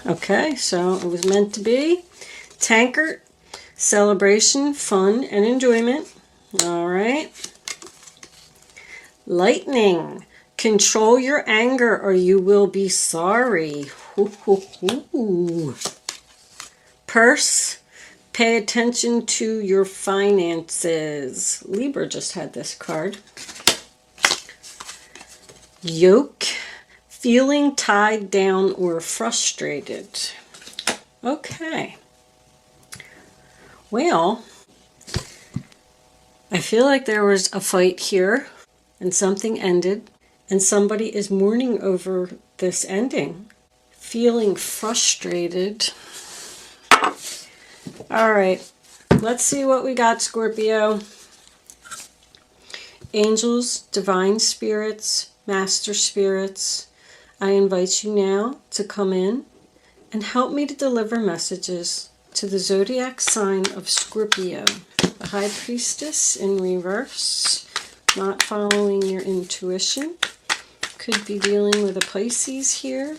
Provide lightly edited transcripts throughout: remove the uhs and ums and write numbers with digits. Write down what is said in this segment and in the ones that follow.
Okay, so it was meant to be. Tankard, celebration, fun, and enjoyment. All right. Lightning, control your anger or you will be sorry. Hoo, hoo, hoo. Purse, pay attention to your finances. Libra just had this card. Yoke, feeling tied down or frustrated. Okay. Well, I feel like there was a fight here and something ended and somebody is mourning over this ending. Feeling frustrated. All right, let's see what we got, Scorpio. Angels, divine spirits, master spirits, I invite you now to come in and help me to deliver messages to the zodiac sign of Scorpio. The High Priestess in reverse, not following your intuition. Could be dealing with a Pisces here.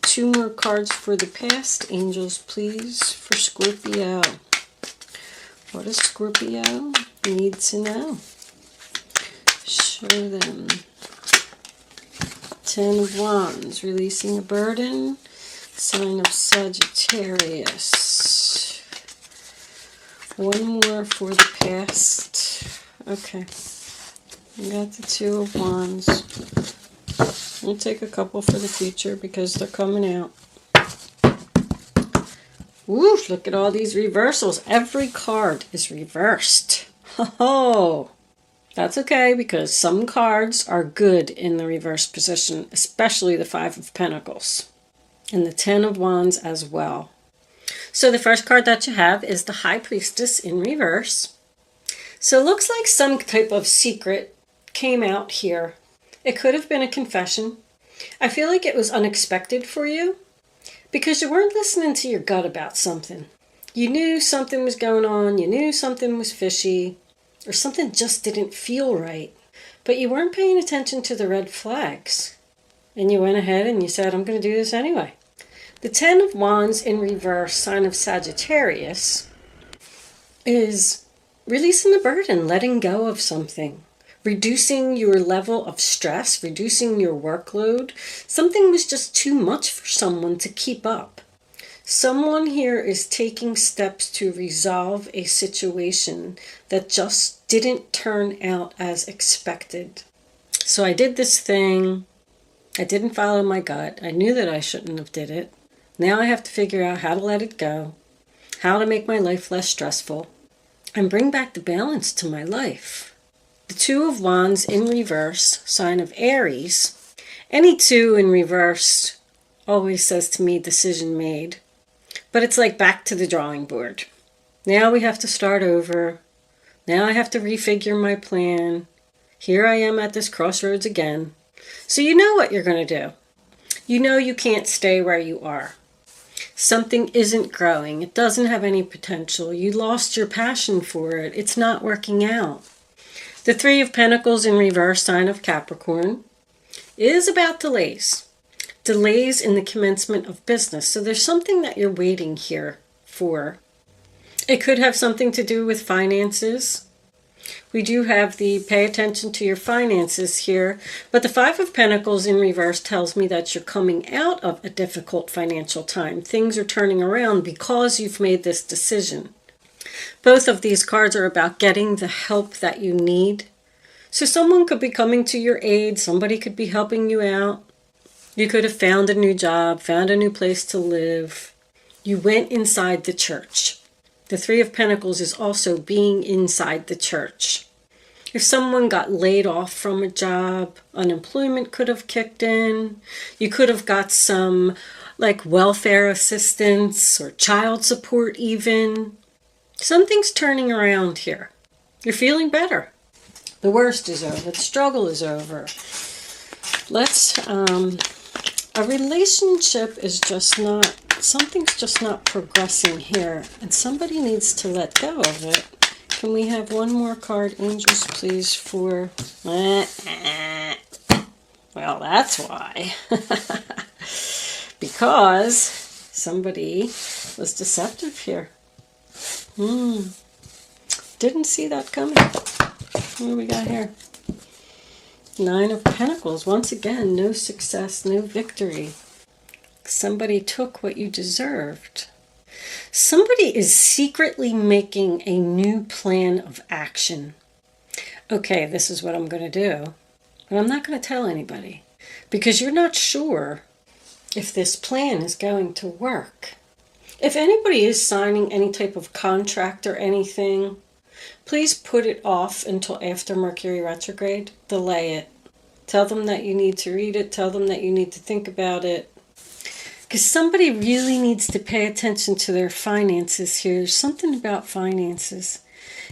2 more cards for the past. Angels, please, for Scorpio. What does Scorpio need to know? Show them. 10 of Wands, releasing a burden. Sign of Sagittarius. 1 more for the past. Okay. We got the 2 of Wands. We'll take a couple for the future because they're coming out. Woo, look at all these reversals. Every card is reversed. Ho-ho! That's okay because some cards are good in the reverse position, especially the 5 of Pentacles. And the 10 of Wands as well. So the first card that you have is the High Priestess in reverse. So it looks like some type of secret came out here. It could have been a confession. I feel like it was unexpected for you because you weren't listening to your gut about something. You knew something was going on. You knew something was fishy or something just didn't feel right. But you weren't paying attention to the red flags. And you went ahead and you said, I'm going to do this anyway. The 10 of Wands in reverse, sign of Sagittarius, is releasing the burden, letting go of something. Reducing your level of stress, reducing your workload. Something was just too much for someone to keep up. Someone here is taking steps to resolve a situation that just didn't turn out as expected. So I did this thing. I didn't follow my gut. I knew that I shouldn't have did it. Now I have to figure out how to let it go, how to make my life less stressful, and bring back the balance to my life. The 2 of Wands in reverse, sign of Aries. Any 2 in reverse always says to me, decision made. But it's like back to the drawing board. Now we have to start over. Now I have to refigure my plan. Here I am at this crossroads again. So you know what you're going to do. You know you can't stay where you are. Something isn't growing. It doesn't have any potential. You lost your passion for it. It's not working out. The 3 of Pentacles in reverse, sign of Capricorn, is about delays. Delays in the commencement of business. So there's something that you're waiting here for. It could have something to do with finances. We do have the pay attention to your finances here. But the 5 of Pentacles in reverse tells me that you're coming out of a difficult financial time. Things are turning around because you've made this decision. Both of these cards are about getting the help that you need. So someone could be coming to your aid. Somebody could be helping you out. You could have found a new job, found a new place to live. You went inside the church. The 3 of Pentacles is also being inside the church. If someone got laid off from a job, unemployment could have kicked in. You could have got some like welfare assistance or child support even. Something's turning around here. You're feeling better. The worst is over. The struggle is over. A relationship is just not, something's just not progressing here. And somebody needs to let go of it. Can we have 1 more card, angels, please, for... Well, that's why. Because Somebody was deceptive here. Didn't see that coming. What do we got here? 9 of Pentacles. Once again, no success, no victory. Somebody took what you deserved. Somebody is secretly making a new plan of action. Okay, this is what I'm going to do, but I'm not going to tell anybody because you're not sure if this plan is going to work. If anybody is signing any type of contract or anything, please put it off until after Mercury retrograde. Delay it. Tell them that you need to read it. Tell them that you need to think about it. Because somebody really needs to pay attention to their finances here. There's something about finances.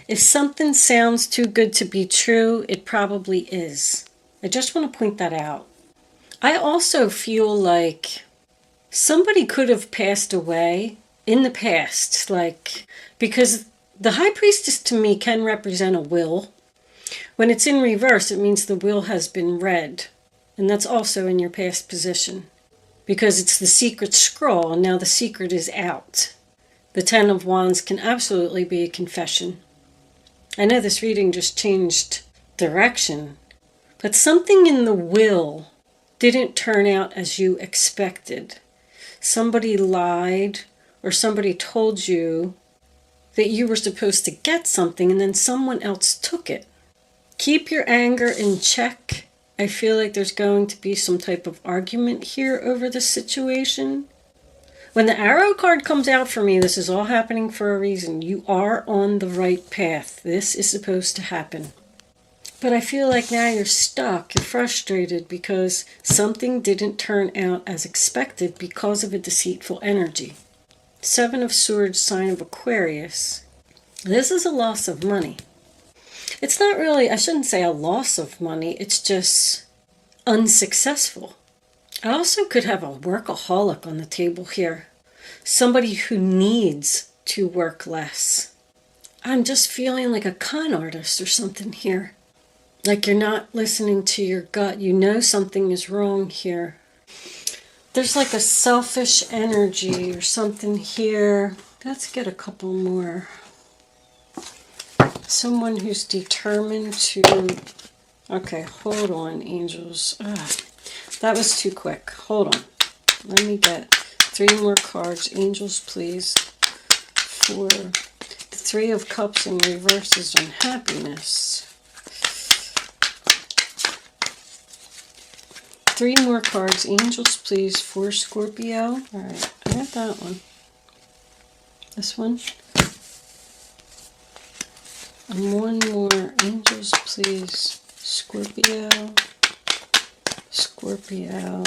If something sounds too good to be true, it probably is. I just want to point that out. I also feel like somebody could have passed away in the past, because the High Priestess to me can represent a will. When it's in reverse, it means the will has been read, and that's also in your past position, because it's the secret scroll, and now the secret is out. The 10 of Wands can absolutely be a confession. I know this reading just changed direction, but something in the will didn't turn out as you expected. Somebody lied, or somebody told you that you were supposed to get something and then someone else took it. Keep your anger in check. I feel like there's going to be some type of argument here over the situation. When the Arrow card comes out for me, this is all happening for a reason. You are on the right path. This is supposed to happen. But I feel like now you're stuck. You're frustrated because something didn't turn out as expected because of a deceitful energy. 7 of Swords, sign of Aquarius. This is a loss of money. It's not really, I shouldn't say a loss of money. It's just unsuccessful. I also could have a workaholic on the table here. Somebody who needs to work less. I'm just feeling like a con artist or something here. Like you're not listening to your gut. You know something is wrong here. There's like a selfish energy or something here. Let's get a couple more. Someone who's determined to... Okay, hold on, angels. That was too quick. Hold on. Let me get 3 more cards. Angels, please. For the 3 of Cups in reverse is unhappiness. 3 more cards. Angels, please, for Scorpio. All right, I got that one. This one. And 1 more. Angels, please. Scorpio. Scorpio.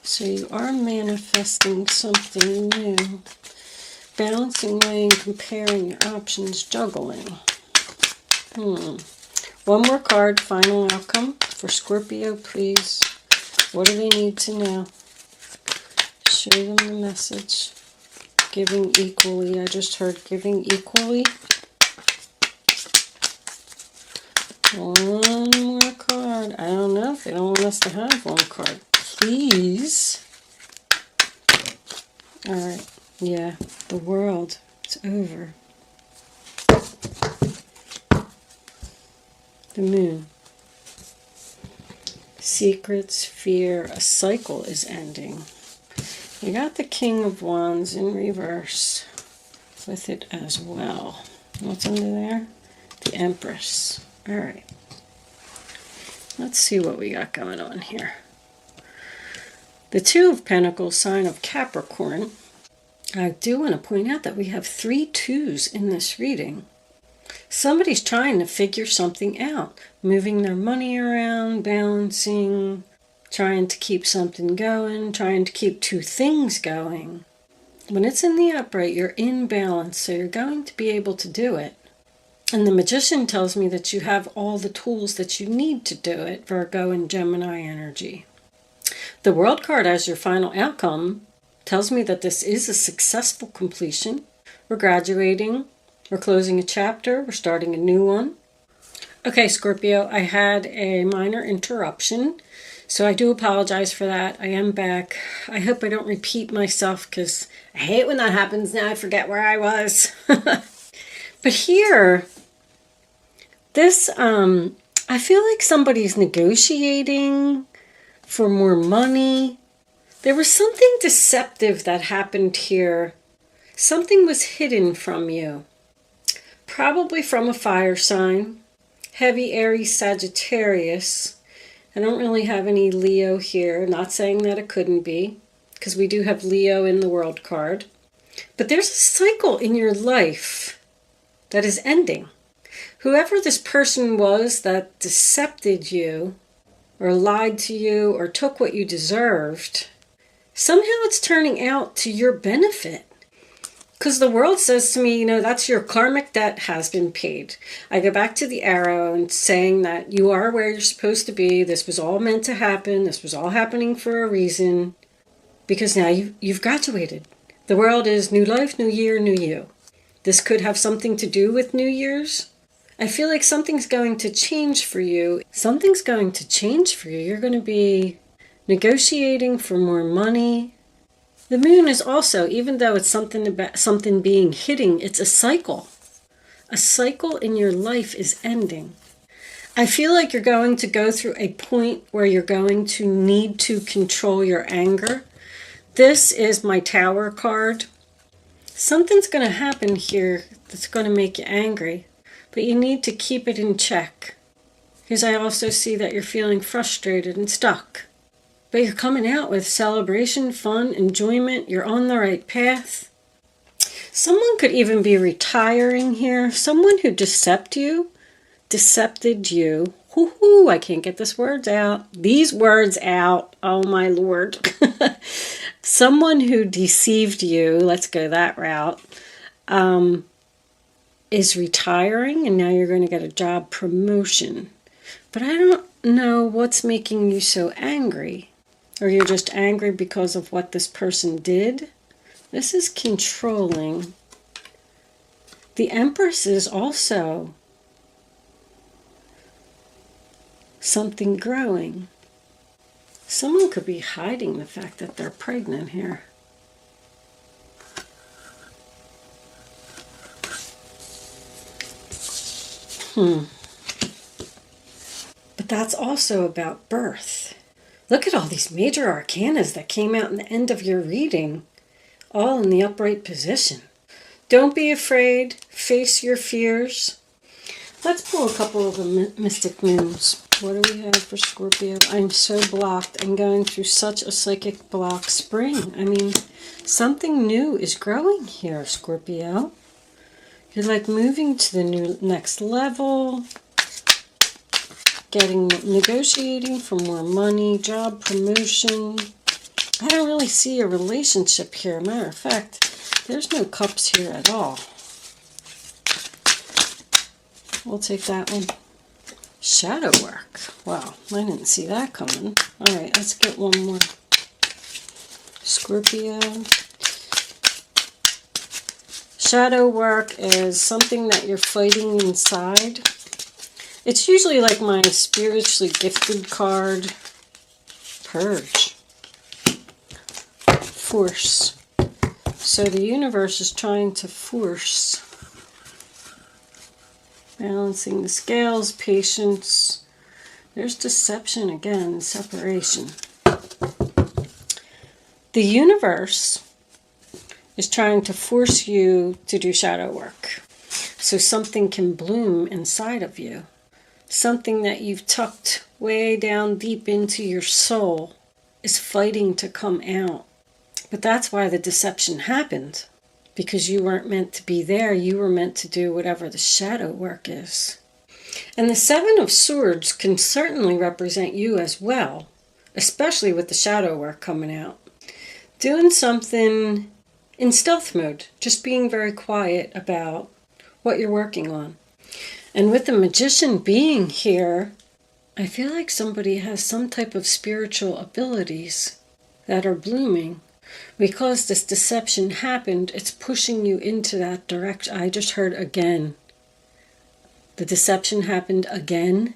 So you are manifesting something new. Balancing, weighing, comparing your options, juggling. 1 more card, final outcome for Scorpio, please. What do they need to know? Show them the message. Giving equally. I just heard giving equally. 1 more card. I don't know if they don't want us to have 1 card. Please. Alright. Yeah. The world. It's over. The moon. Secrets, fear. A cycle is ending. We got the King of Wands in reverse with it as well. What's under there? The Empress. All right. Let's see what we got going on here. The 2 of Pentacles, sign of Capricorn. I do want to point out that we have 3 2s in this reading. Somebody's trying to figure something out. Moving their money around, balancing, trying to keep something going, trying to keep 2 things going. When it's in the upright, you're in balance, so you're going to be able to do it. And the Magician tells me that you have all the tools that you need to do it, Virgo and Gemini energy. The World card as your final outcome tells me that this is a successful completion. We're graduating, we're closing a chapter, we're starting a new one. Okay, Scorpio, I had a minor interruption, so I do apologize for that. I am back. I hope I don't repeat myself because I hate when that happens. Now I forget where I was. But here, this, I feel like somebody's negotiating for more money. There was something deceptive that happened here. Something was hidden from you. Probably from a fire sign. Heavy Aries Sagittarius. I don't really have any Leo here. Not saying that it couldn't be, because we do have Leo in the world card. But there's a cycle in your life that is ending. Whoever this person was that decepted you, or lied to you, or took what you deserved, somehow it's turning out to your benefit. Because the world says to me, that's your karmic debt has been paid. I go back to the arrow and saying that you are where you're supposed to be. This was all meant to happen. This was all happening for a reason. Because now you've graduated. The world is new life, new year, new you. This could have something to do with New Year's. I feel like something's going to change for you. Something's going to change for you. You're going to be negotiating for more money. The moon is also, even though it's something about something being hidden, it's a cycle. A cycle in your life is ending. I feel like you're going to go through a point where you're going to need to control your anger. This is my Tower card. Something's going to happen here that's going to make you angry, but you need to keep it in check. Because I also see that you're feeling frustrated and stuck. But you're coming out with celebration, fun, enjoyment. You're on the right path. Someone could even be retiring here. Someone who decepted you. Hoo-hoo, I can't get these words out. Oh my Lord. Someone who deceived you, let's go that route, is retiring, and now you're going to get a job promotion. But I don't know what's making you so angry. Or you're just angry because of what this person did. This is controlling. The Empress is also something growing. Someone could be hiding the fact that they're pregnant here. But that's also about birth. Look at all these major arcanas that came out in the end of your reading, all in the upright position. Don't be afraid. Face your fears. Let's pull a couple of the mystic moons. What do we have for Scorpio? I'm so blocked. I'm going through such a psychic block spring. I mean, something new is growing here, Scorpio. You're like moving to the next level. Negotiating for more money, job promotion. I don't really see a relationship here. Matter of fact, there's no cups here at all. We'll take that one. Shadow work. Wow, I didn't see that coming. All right, let's get one more. Scorpio. Shadow work is something that you're fighting inside. It's usually like my spiritually gifted card. Purge. Force. So the universe is trying to force. Balancing the scales, patience. There's deception again, separation. The universe is trying to force you to do shadow work. So something can bloom inside of you. Something that you've tucked way down deep into your soul is fighting to come out. But that's why the deception happened. Because you weren't meant to be there. You were meant to do whatever the shadow work is. And the Seven of Swords can certainly represent you as well. Especially with the shadow work coming out. Doing something in stealth mode. Just being very quiet about what you're working on. And with the Magician being here, I feel like somebody has some type of spiritual abilities that are blooming. Because this deception happened, it's pushing you into that direction. I just heard again, The deception happened again.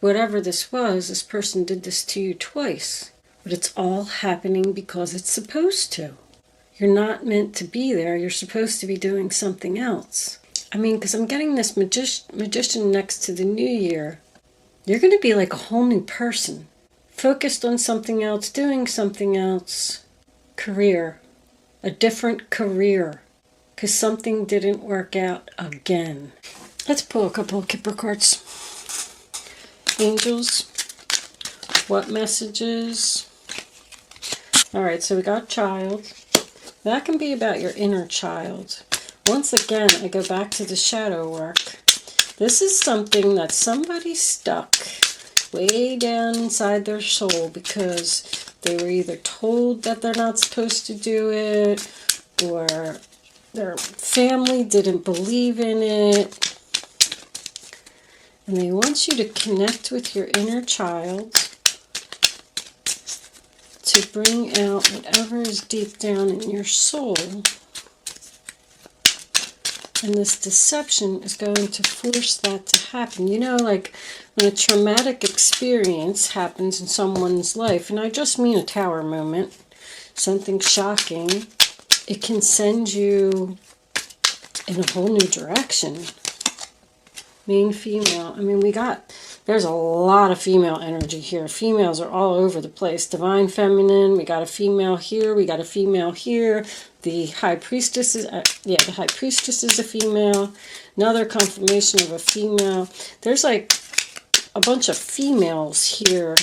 Whatever this was, this person did this to you twice. But it's all happening because it's supposed to. You're not meant to be there. You're supposed to be doing something else. I mean, because I'm getting this magician next to the new year. You're going to be like a whole new person. Focused on something else, doing something else. Career. A different career. Because something didn't work out again. Let's pull a couple of Kipper cards. Angels. What messages? Alright, so we got child. That can be about your inner child. Once again, I go back to the shadow work. This is something that somebody stuck way down inside their soul because they were either told that they're not supposed to do it, or their family didn't believe in it. And they want you to connect with your inner child to bring out whatever is deep down in your soul. And this deception is going to force that to happen. You know, like when a traumatic experience happens in someone's life, and I just mean a tower moment, something shocking, it can send you in a whole new direction. Main female. I mean, there's a lot of female energy here. Females are all over the place. Divine feminine. We got a female here. We got a female here. The high priestess is, the high priestess is a female. Another confirmation of a female. There's like a bunch of females here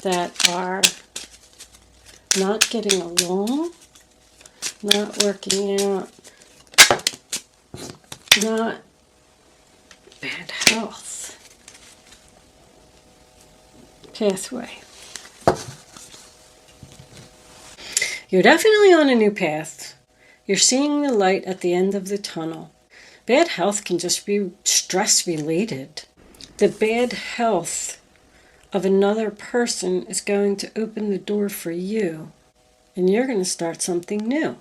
that are not getting along, not working out, not bad health. Pathway. You're definitely on a new path. You're seeing the light at the end of the tunnel. Bad health can just be stress related. The bad health of another person is going to open the door for you, and you're going to start something new.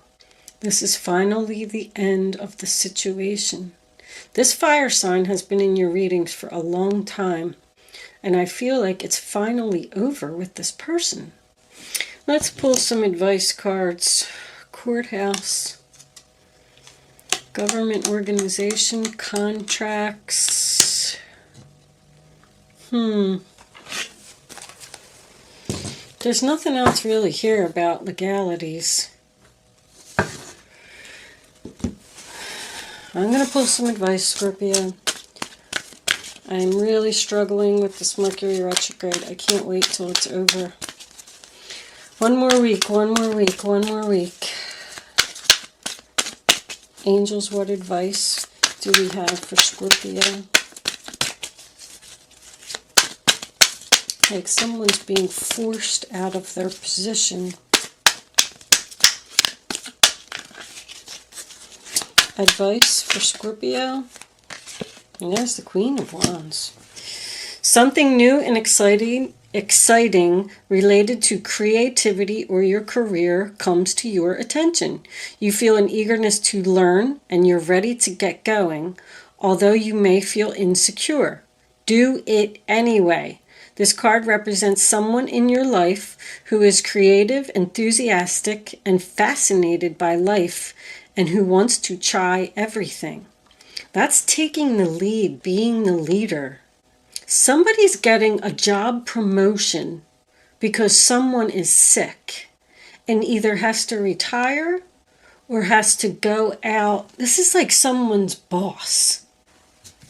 This is finally the end of the situation. This fire sign has been in your readings for a long time, and I feel like it's finally over with this person. Let's pull some advice cards. Courthouse, government organization, contracts. There's nothing else really here about legalities. I'm going to pull some advice, Scorpio. I'm really struggling with this Mercury retrograde. I can't wait till it's over. One more week, one more week, one more week. Angels, what advice do we have for Scorpio? Like someone's being forced out of their position. Advice for Scorpio? And there's the Queen of Wands. Something new and exciting related to creativity or your career comes to your attention. You feel an eagerness to learn and you're ready to get going, although you may feel insecure. Do it anyway. This card represents someone in your life who is creative, enthusiastic, and fascinated by life, and who wants to try everything. That's taking the lead, being the leader. Somebody's getting a job promotion because someone is sick and either has to retire or has to go out. This is like someone's boss.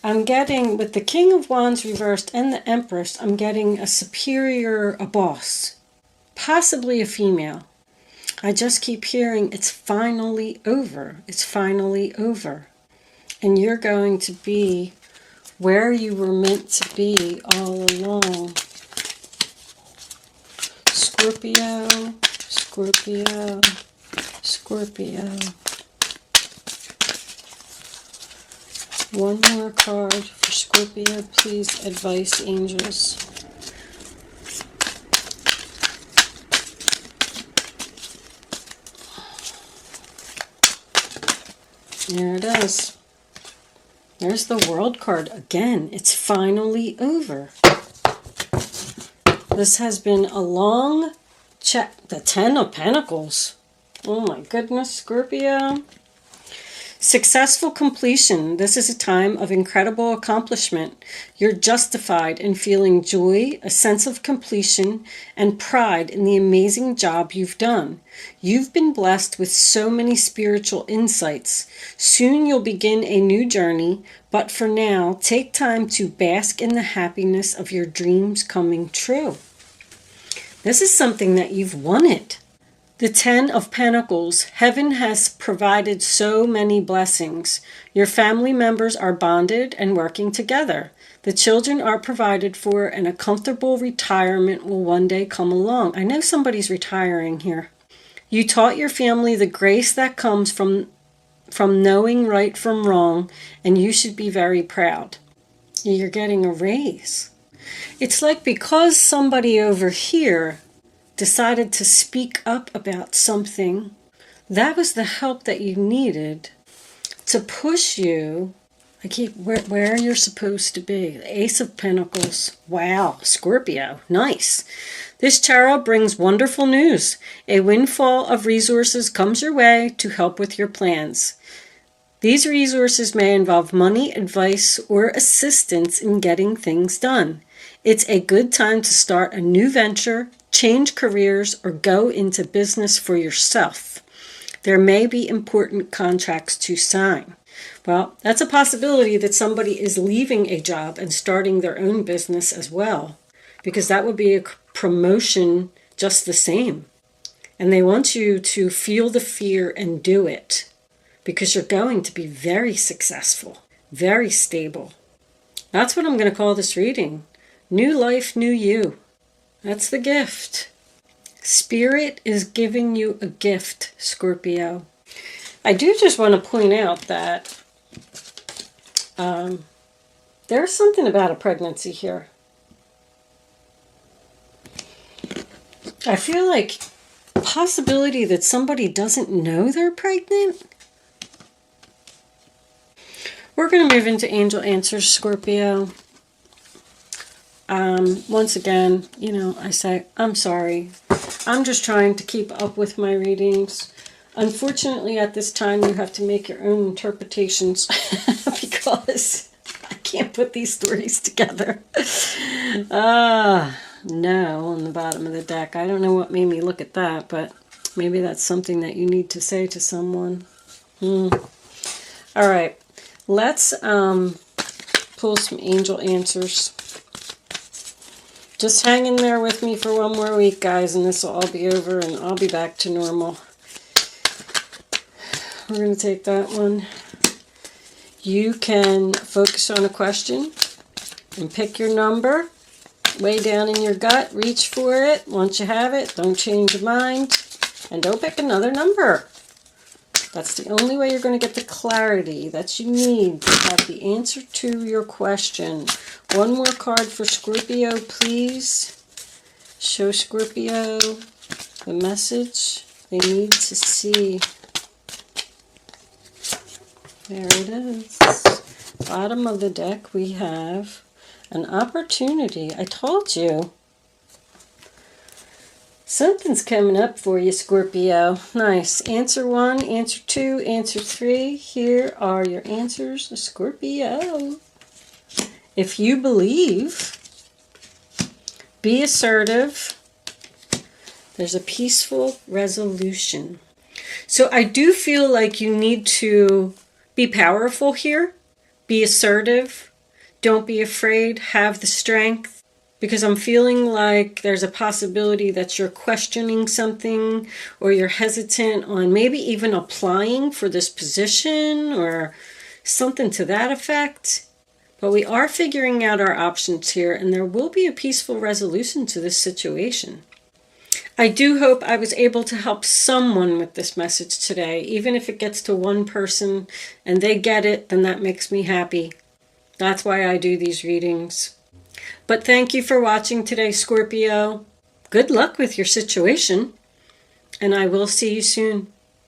I'm getting, with the King of Wands reversed and the Empress, I'm getting a superior, a boss. Possibly a female. I just keep hearing it's finally over. It's finally over. And you're going to be where you were meant to be all along. Scorpio, Scorpio, Scorpio. One more card for Scorpio, please. Advice, angels. There it is. There's the World card again. It's finally over. This has been a long check. The Ten of Pentacles. Oh my goodness, Scorpio. Successful completion. This is a time of incredible accomplishment. You're justified in feeling joy, a sense of completion, and pride in the amazing job you've done. You've been blessed with so many spiritual insights. Soon you'll begin a new journey, but for now, take time to bask in the happiness of your dreams coming true. This is something that you've wanted. The Ten of Pentacles. Heaven has provided so many blessings. Your family members are bonded and working together. The children are provided for, and a comfortable retirement will one day come along. I know somebody's retiring here. You taught your family the grace that comes from knowing right from wrong, and you should be very proud. You're getting a raise. It's like because somebody over here decided to speak up about something, that was the help that you needed to push you. Where you're supposed to be. The Ace of Pentacles. Wow, Scorpio, nice. This tarot brings wonderful news. A windfall of resources comes your way to help with your plans. These resources may involve money, advice, or assistance in getting things done. It's a good time to start a new venture, change careers, or go into business for yourself. There may be important contracts to sign. Well, that's a possibility that somebody is leaving a job and starting their own business as well, because that would be a promotion just the same. And they want you to feel the fear and do it, because you're going to be very successful, very stable. That's what I'm going to call this reading. New life, new you. That's the gift. Spirit is giving you a gift, Scorpio. I do just want to point out that there's something about a pregnancy here. I feel like a possibility that somebody doesn't know they're pregnant. We're going to move into angel answers, Scorpio. Once again, I say, I'm sorry. I'm just trying to keep up with my readings. Unfortunately, at this time, you have to make your own interpretations because I can't put these stories together. No, on the bottom of the deck. I don't know what made me look at that, but maybe that's something that you need to say to someone. All right, let's pull some angel answers. Just hang in there with me for one more week, guys, and this will all be over, and I'll be back to normal. We're going to take that one. You can focus on a question and pick your number. Way down in your gut, reach for it. Once you have it, don't change your mind. And don't pick another number. That's the only way you're going to get the clarity that you need to have the answer to your question. One more card for Scorpio, please. Show Scorpio the message they need to see. There it is. Bottom of the deck, we have an opportunity. I told you. Something's coming up for you, Scorpio. Nice. Answer 1, answer 2, answer 3. Here are your answers, Scorpio. If you believe, be assertive. There's a peaceful resolution. So I do feel like you need to be powerful here. Be assertive. Don't be afraid. Have the strength. Because I'm feeling like there's a possibility that you're questioning something, or you're hesitant on maybe even applying for this position or something to that effect. But we are figuring out our options here, and there will be a peaceful resolution to this situation. I do hope I was able to help someone with this message today. Even if it gets to one person and they get it, then that makes me happy. That's why I do these readings. But thank you for watching today, Scorpio. Good luck with your situation, and I will see you soon.